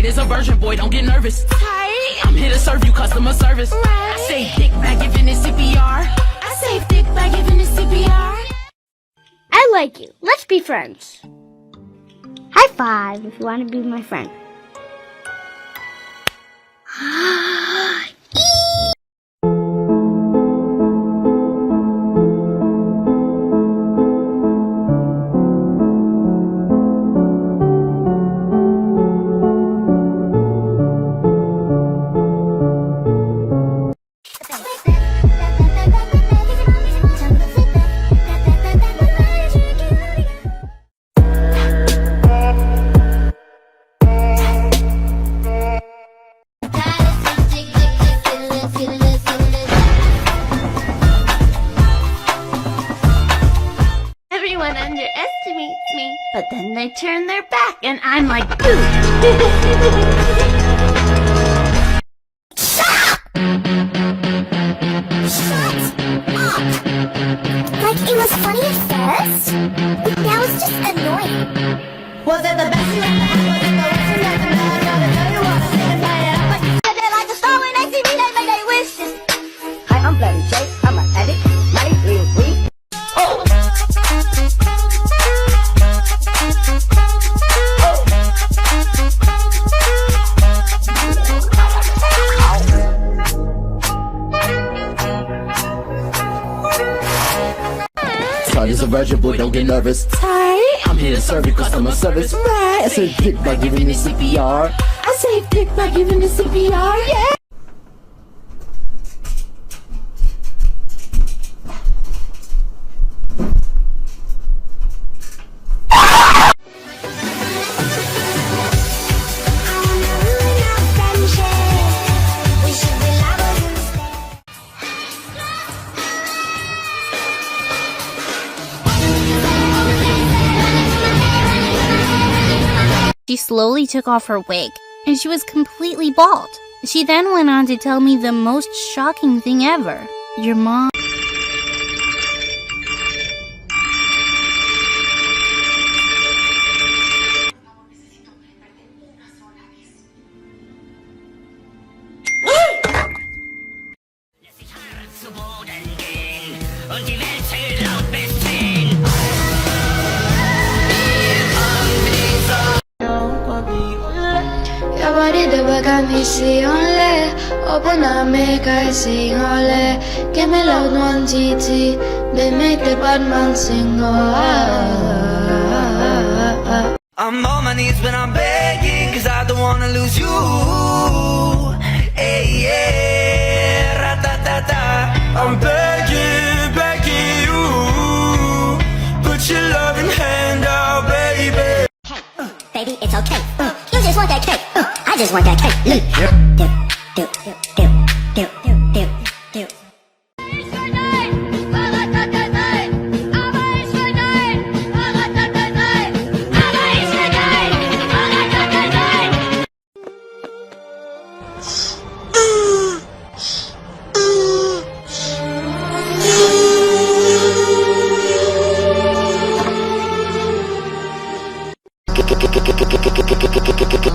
Side is a virgin, boy, don't get nervous. Tight. I'm here to serve you customer service. Right. I say dick by giving it CPR. I say dick by giving it CPR. I like you. Let's be friends. High five if you want to be my friend. Everyone underestimates me, but then they turn their back and I'm like, boo! Shut up! Like, it was funny at first, but now it's just annoying. Was it the best you ever had? Was it the worst you ever had? I gotta tell you what, I sit and play it up like they're like a star when they see me, they make their wishes. Hi, I'm Bloody Jake, I'm an addict, money, real weak. Side is a virgin, boy, don't get nervous. Tight. I'm here to serve you customer service. Right. I say dick by giving it CPR. I say dick by giving it CPR. Yeah. She slowly took off her wig, and she was completely bald. She then went on to tell me the most shocking thing ever. Your mom... Give me loud one TT, they make the bad man sing. I'm on my knees when I'm begging, cause I don't wanna lose you. Hey, yeah, ra-ta-ta-ta. I'm begging, begging you. Put your loving hand out, baby. Hey, baby, it's okay. You just want that cake. I just want that cake. Look.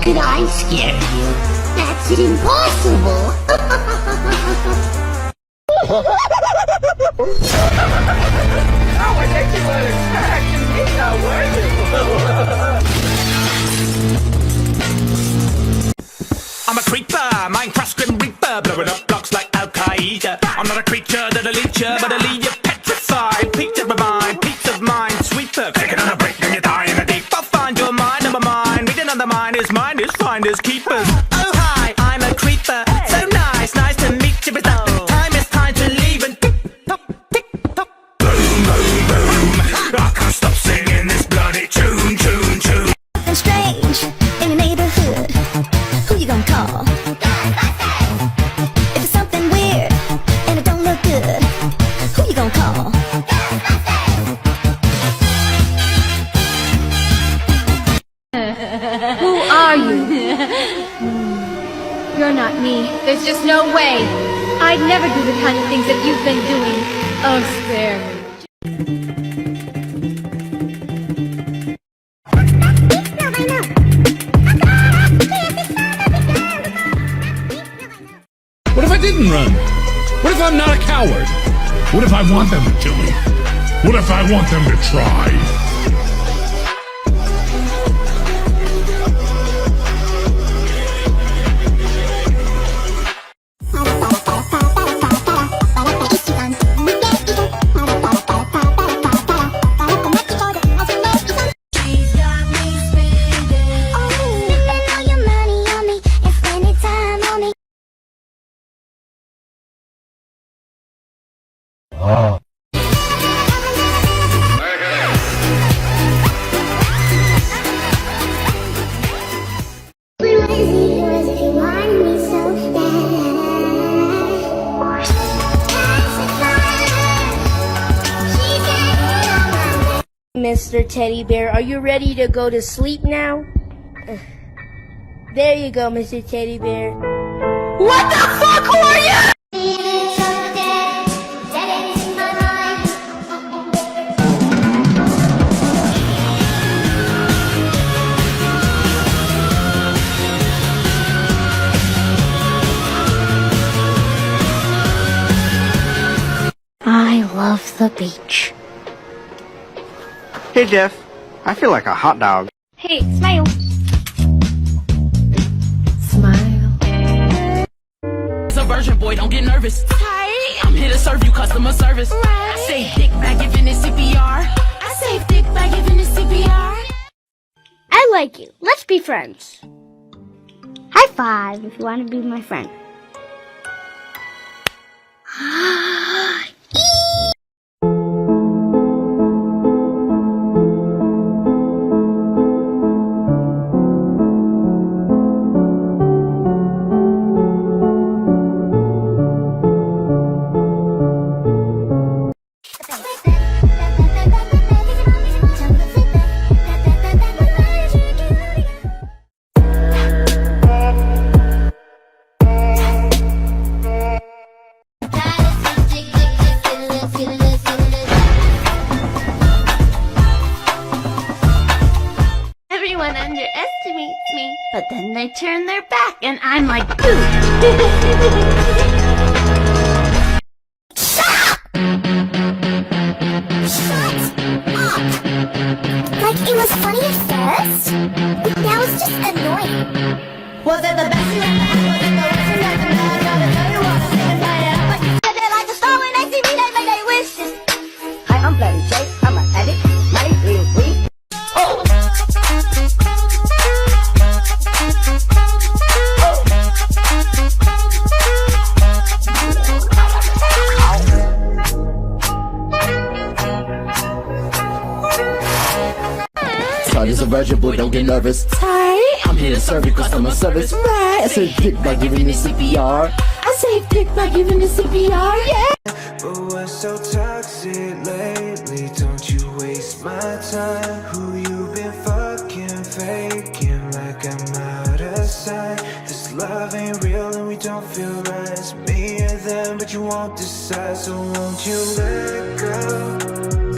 Could I scare you? That's impossible. How ridiculous! He's not worth it. I'm a creeper, Minecraft Grim Reaper, blowing up blocks like Al Qaeda. I'm not a creature that'll leech you, but I'll leave you petrified. Peace of my mind, peace of mind, sweeper. Take another break, then you die in the deep. I'll find your mind, number mine. Reading on the mind is finders, keepers. Oh hi, I'm a creeper, so nice, nice to meet you. But the time is time to leave and tick tock, tick tock. Boom, boom, boom. I can't stop singing this bloody tune. Something strange in the neighborhood. Who you gonna call? If it's something weird and it don't look good, who you gonna call? Who are you? You're not me. There's just no way. I'd never do the kind of things that you've been doing. Oh, spare me. No, I know. run? What if I'm not a coward? What if I want them to kill me? What if I want them to try? Mr. Teddy Bear, are you ready to go to sleep now? There you go, Mr. Teddy Bear. What the fuck, who are you? I love the beach. Hey Jeff, I feel like a hot dog. Hey, smile. It's a virgin boy, don't get nervous. Hi, I'm here to serve you customer service. I say dick by giving it CPR. I say dick by giving it CPR. I like you. Let's be friends. High five if you want to be my friend. Everyone underestimates me, but then they turn their back and I'm like, boo! Like, it was funny at first, but now it's just annoying. Was it the best you ever had? Was it the worst you ever had? Gotta tell you what, I'm singing play it up like they're like a star when they see me, they make their wishes. Hi, I'm Bloody Jake, I'm an addict, money, real weed. Oh! Is a virgin boy, don't get nervous. Hi, I'm here to serve you customer service. Right, I say dick by giving you CPR. I say dick by giving you CPR, yeah. But what's so toxic lately? Don't you waste my time. Who you been fucking faking like I'm out of sight? This love ain't real and we don't feel right. It's me and them, but you won't decide. So won't you let go?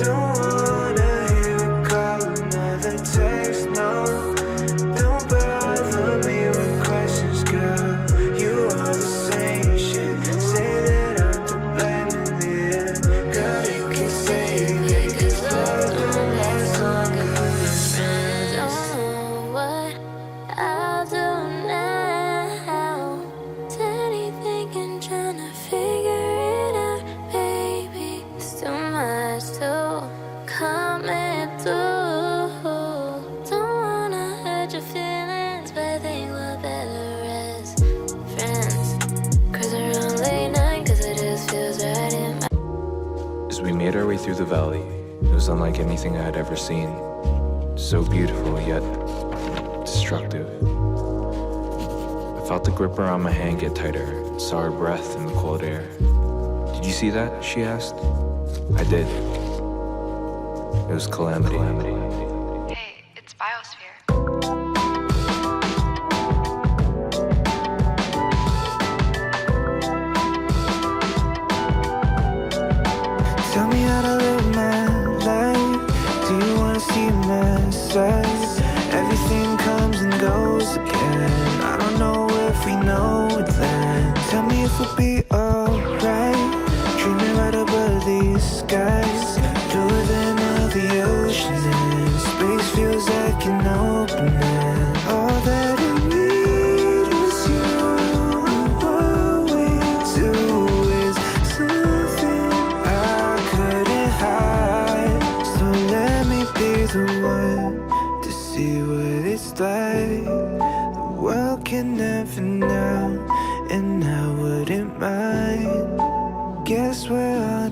Don't wanna hear a call, another text, no. Don't bother me with questions, girl. You are the same shit. Say that I'm to blame in the end. Girl, you can say anything, 'cause love don't last longer than friends. Don't know what I'll do now. Steady thinking, trying to figure it out, baby. It's too much to coming through. Don't wanna hurt your feelings, but I think we're better as friends. Cruise around late night, 'cause it just feels right in my. As we made our way through the valley, it was unlike anything I had ever seen. So beautiful, yet destructive. I felt the grip around my hand get tighter, saw her breath in the cold air. Did you see that? She asked. I did. It was calamity. Hey, it's Biosphere. Tell me how to live my life. Do you wanna see my side? Everything comes and goes again. I don't know if we know it then. Tell me if we'll be alright. Dreaming right above these skies, bluer than all the ocean, and space feels like an opening. All that I need was you. What we do is something I couldn't hide. So let me be the one to see what it's like. The world can never know, and I wouldn't mind. Guess we're